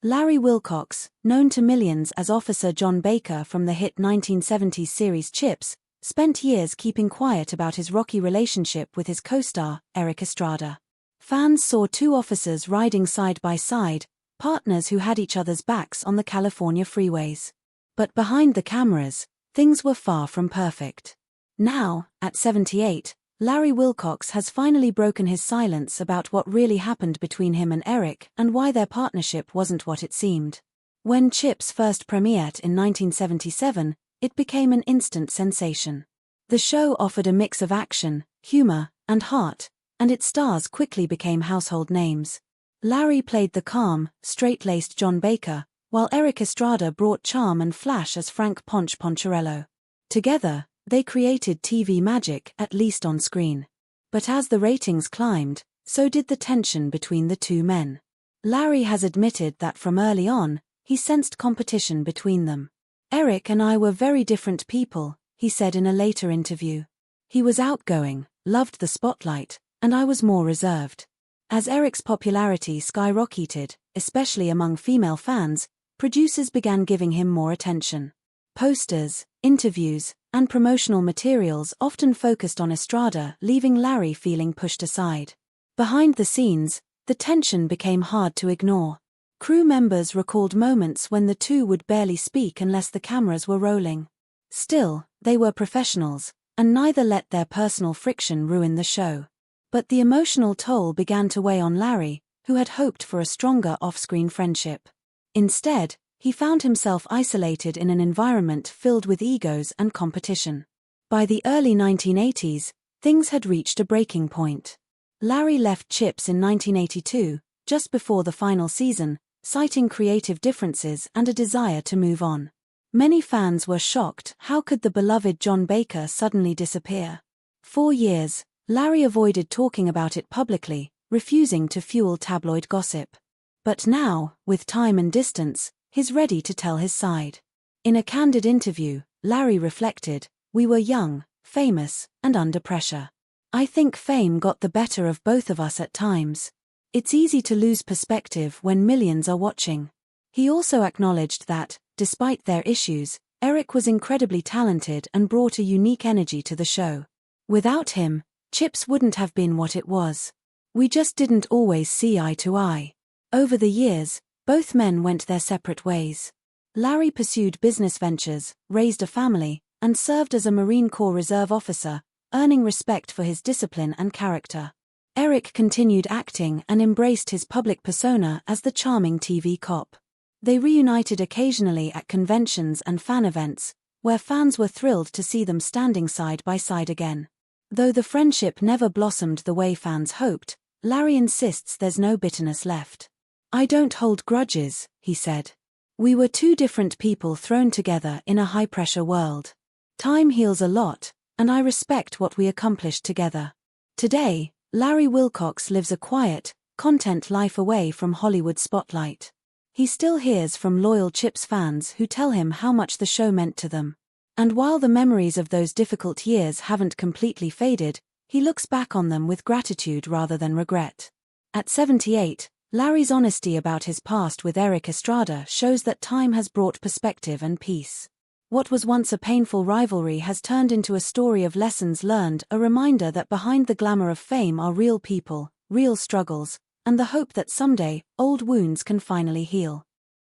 Larry Wilcox, known to millions as Officer Jon Baker from the hit 1970s series Chips, spent years keeping quiet about his rocky relationship with his co-star, Erik Estrada. Fans saw two officers riding side by side, partners who had each other's backs on the California freeways. But behind the cameras, things were far from perfect. Now, at 78, Larry Wilcox has finally broken his silence about what really happened between him and Erik and why their partnership wasn't what it seemed. When Chips first premiered in 1977, it became an instant sensation. The show offered a mix of action, humor, and heart, and its stars quickly became household names. Larry played the calm, straight-laced Jon Baker, while Erik Estrada brought charm and flash as Frank Ponch. Together, they created TV magic, at least on screen. But as the ratings climbed, so did the tension between the two men. Larry has admitted that from early on, he sensed competition between them. "Erik and I were very different people," he said in a later interview. "He was outgoing, loved the spotlight, and I was more reserved." As Erik's popularity skyrocketed, especially among female fans, producers began giving him more attention. Posters, interviews, and promotional materials often focused on Estrada, leaving Larry feeling pushed aside. Behind the scenes, the tension became hard to ignore. Crew members recalled moments when the two would barely speak unless the cameras were rolling. Still, they were professionals, and neither let their personal friction ruin the show. But the emotional toll began to weigh on Larry, who had hoped for a stronger off-screen friendship. Instead, he found himself isolated in an environment filled with egos and competition. By the early 1980s, things had reached a breaking point. Larry left Chips in 1982, just before the final season, citing creative differences and a desire to move on. Many fans were shocked. How could the beloved Jon Baker suddenly disappear? For years, Larry avoided talking about it publicly, refusing to fuel tabloid gossip. But now, with time and distance, he's ready to tell his side. In a candid interview, Larry reflected, "We were young, famous, and under pressure. I think fame got the better of both of us at times. It's easy to lose perspective when millions are watching." He also acknowledged that, despite their issues, Erik was incredibly talented and brought a unique energy to the show. "Without him, Chips wouldn't have been what it was. We just didn't always see eye to eye." Over the years, both men went their separate ways. Larry pursued business ventures, raised a family, and served as a Marine Corps Reserve officer, earning respect for his discipline and character. Erik continued acting and embraced his public persona as the charming TV cop. They reunited occasionally at conventions and fan events, where fans were thrilled to see them standing side by side again. Though the friendship never blossomed the way fans hoped, Larry insists there's no bitterness left. "I don't hold grudges," he said. "We were two different people thrown together in a high-pressure world. Time heals a lot, and I respect what we accomplished together." Today, Larry Wilcox lives a quiet, content life away from Hollywood spotlight. He still hears from loyal Chips fans who tell him how much the show meant to them. And while the memories of those difficult years haven't completely faded, he looks back on them with gratitude rather than regret. At 78, Larry's honesty about his past with Erik Estrada shows that time has brought perspective and peace. What was once a painful rivalry has turned into a story of lessons learned, a reminder that behind the glamour of fame are real people, real struggles, and the hope that someday, old wounds can finally heal.